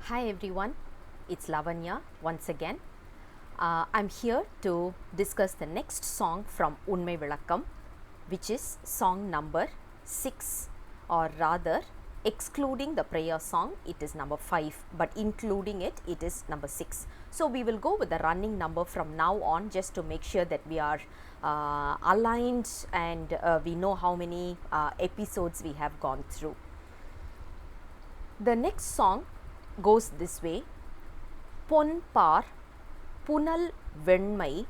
Hi everyone, it's Lavanya once again. I'm here to discuss the next song from Unmai vilakkam, which is song number 6, or rather excluding the prayer song it is number 5, but including it is number 6. So we will go with the running number from now on, just to make sure that we are aligned and we know how many episodes we have gone through. The next song goes this way: paar, punal Unmai,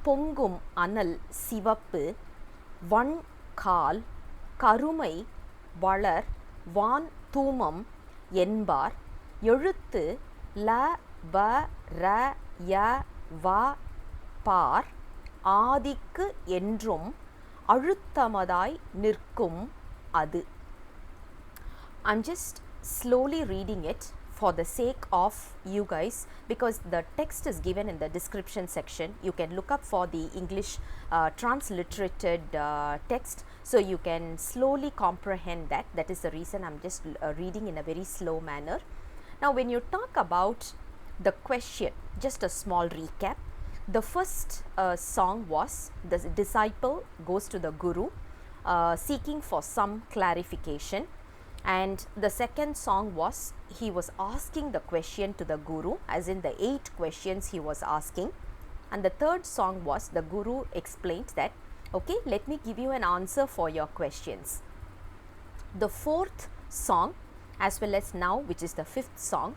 பொங்கும் அனல் சிவப்பு, கால் கருமை வளர் வான் தூமம் என்பார், எழுத்து ல வ ர ய வ பார், ஆதிக்கு என்றும் அழுத்தமதாய் நிற்கும் அது. I'm just slowly reading it for the sake of you guys, because the text is given in the description section. You can look up for the English transliterated text, so you can slowly comprehend that. That is the reason I'm just reading in a very slow manner. Now when you talk about the question, just a small recap. The first song was the disciple goes to the guru seeking for some clarification, and the second song was he was asking the question to the guru, as in the 8 questions he was asking, and the third song was the guru explained that, okay, let me give you an answer for your questions. The fourth song, as well as now, which is the fifth song,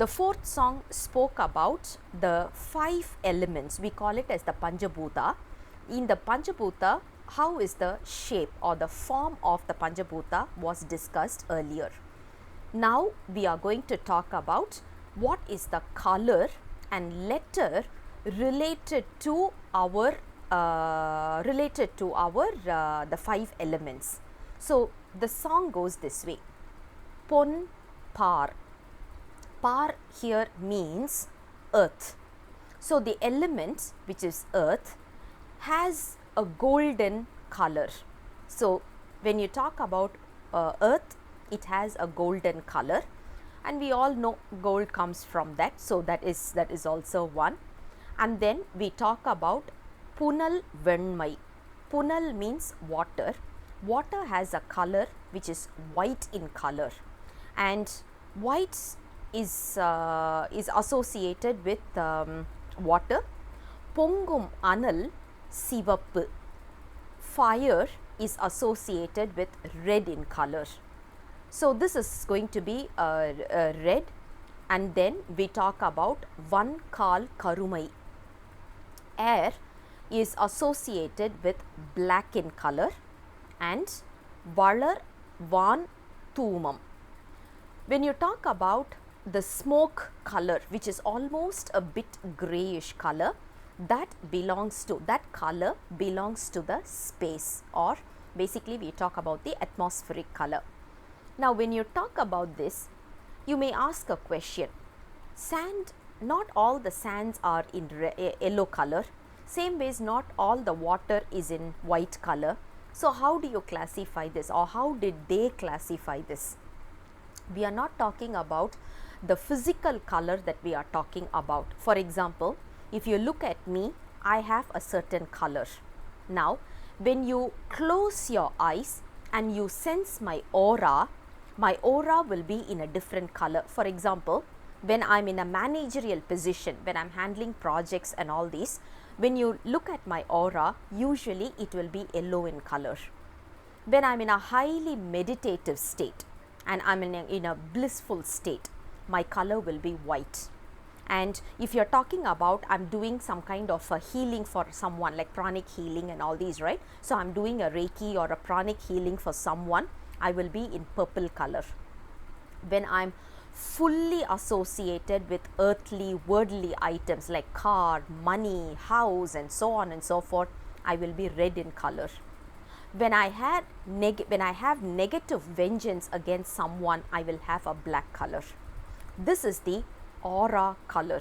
the fourth song spoke about the 5 elements. We call it as the Panchabhuta. In the Panchabhuta, how is the shape or the form of the Panchabhuta was discussed earlier. Now we are going to talk about what is the color and letter related to our the 5 elements. So the song goes this way: paar. Paar here means earth. So the element, which is earth, has a golden color. So when you talk about earth, it has a golden color, and we all know gold comes from that, so that is also one. And then we talk about punal Unmai. Punal means water. Water has a color which is white in color, and white is associated with water. பொங்கும் அனல் சிவப்பு, fire is associated with red in color. So this is going to be red. And then we talk about கால் கருமை. Air is associated with black in color, and வளர் வான் தூமம். When you talk about the smoke color, which is almost a bit grayish color, that color belongs to the space, or basically we talk about the atmospheric color. Now when you talk about this, you may ask a question: sand, not all the sands are in yellow color, same ways not all the water is in white color. So how do you classify this, or how did they classify this? We are not talking about the physical color that we are talking about. For example, if you look at me, I have a certain color. Now when you close your eyes and you sense my aura will be in a different color. For example, when I am in a managerial position, when I am handling projects and all these, when you look at my aura, usually it will be yellow in color. When I am in a highly meditative state and I am in a blissful state, my color will be white. And if you are talking about, I am doing some kind of a healing for someone, like pranic healing and all these, right? So I am doing a Reiki or a pranic healing for someone, I will be in purple color. When I am fully associated with earthly, worldly items like car, money, house, and so on and so forth, I will be red in color. When I have negative vengeance against someone, I will have a black color. This is the aura color.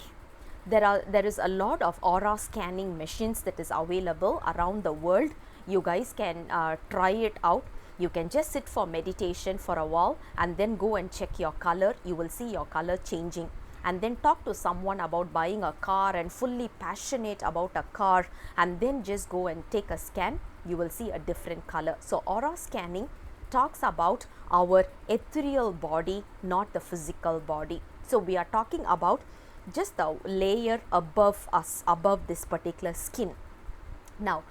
There is a lot of aura scanning machines that is available around the world. You guys can try it out. You can just sit for meditation for a while and then go and check your color. You will see your color changing. And then talk to someone about buying a car and fully passionate about a car, and then just go and take a scan. You will see a different color. So aura scanning talks about our ethereal body, not the physical body. So we are talking about just the layer above us, above this particular skin. Now,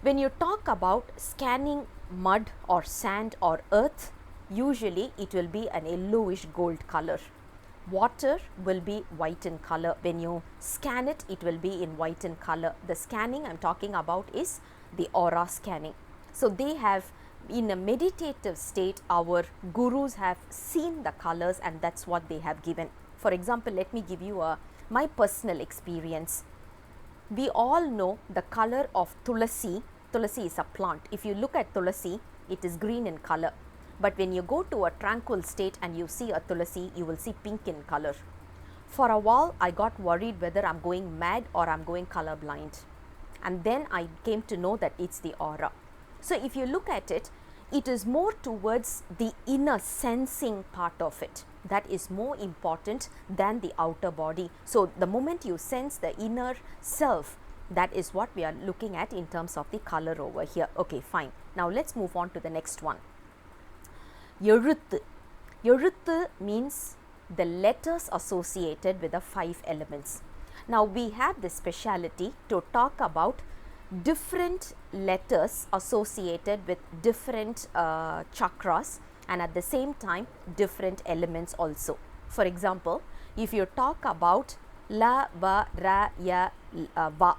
when you talk about scanning mud or sand or earth, usually it will be an yellowish gold color. Water will be white in color. When you scan it, it will be in white in color. The scanning I am talking about is the aura scanning. So they have, in a meditative state, our gurus have seen the colors, and that's what they have given. For example, let me give you my personal experience. We all know the color of tulasi. Tulasi is a plant. If you look at tulasi, it is green in color. But when you go to a tranquil state and you see a tulasi, you will see pink in color. For a while, I got worried whether I'm going mad or I'm going colorblind. And then I came to know that it's the aura. So if you look at it, it is more towards the inner sensing part of it. That is more important than the outer body. So the moment you sense the inner self, that is what we are looking at in terms of the color over here. Okay, fine. Now let's move on to the next one. Ezhuthu. Ezhuthu means the letters associated with the 5 elements. Now we have this speciality to talk about different letters associated with different chakras, and at the same time different elements also. For example, if you talk about la, va, ra, ya, va,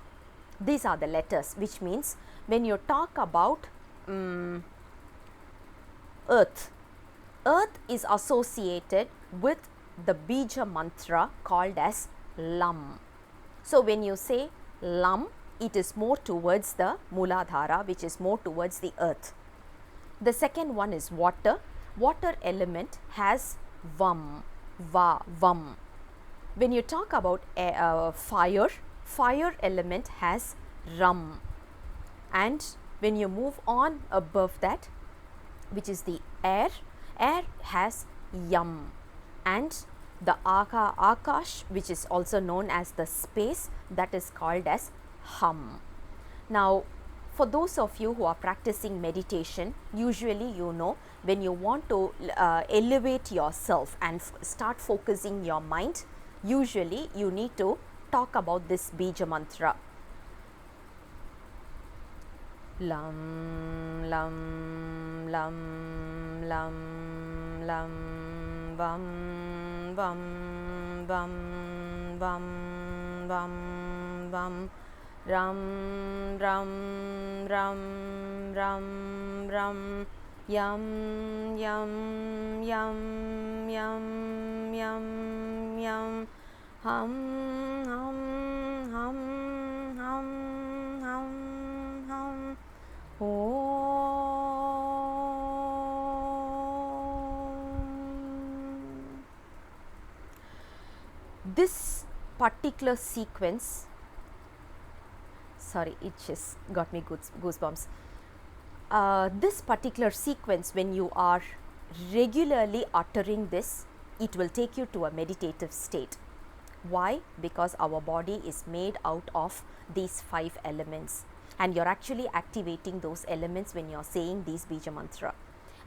these are the letters, which means when you talk about earth, earth is associated with the bija mantra called as lam. So when you say lam, it is more towards the Muladhara, which is more towards the earth. The second one is water. Water element has vam, va, vam. When you talk about fire, fire element has ram. And when you move on above that, which is the air, air has yam. And the akash, which is also known as the space, that is called as hum. Now, for those of you who are practicing meditation, usually you know when you want to elevate yourself and start focusing your mind, usually you need to talk about this bija mantra. Lam, lam, lam, lam, lam, vam, vam, vam, vam, vam, vam. Ram, ram, ram, ram, ram, yam, yam, yam, yam, yam, yam, hum, hum, hum, hum, hum, hum, om. This particular sequence, sorry, it just got me goosebumps. This particular sequence, when you are regularly uttering this, it will take you to a meditative state. Why? Because our body is made out of these 5 elements, and you're actually activating those elements when you're saying these bija mantra.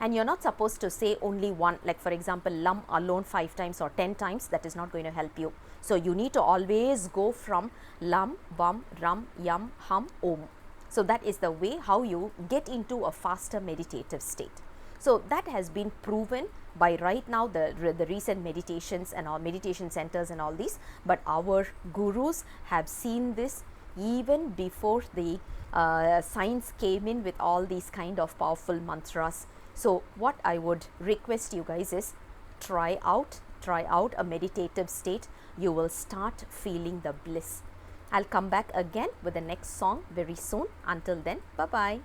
And you're not supposed to say only one, like for example, lam alone 5 times or 10 times, that is not going to help you. So you need to always go from lam, vam, ram, yam, hum, om. So that is the way how you get into a faster meditative state. So that has been proven by right now the recent meditations and all meditation centers and all these, but our gurus have seen this even before the science came in with all these kind of powerful mantras. So what I would request you guys is try out a meditative state. You will start feeling the bliss. I'll come back again with the next song very soon. Until then, bye bye.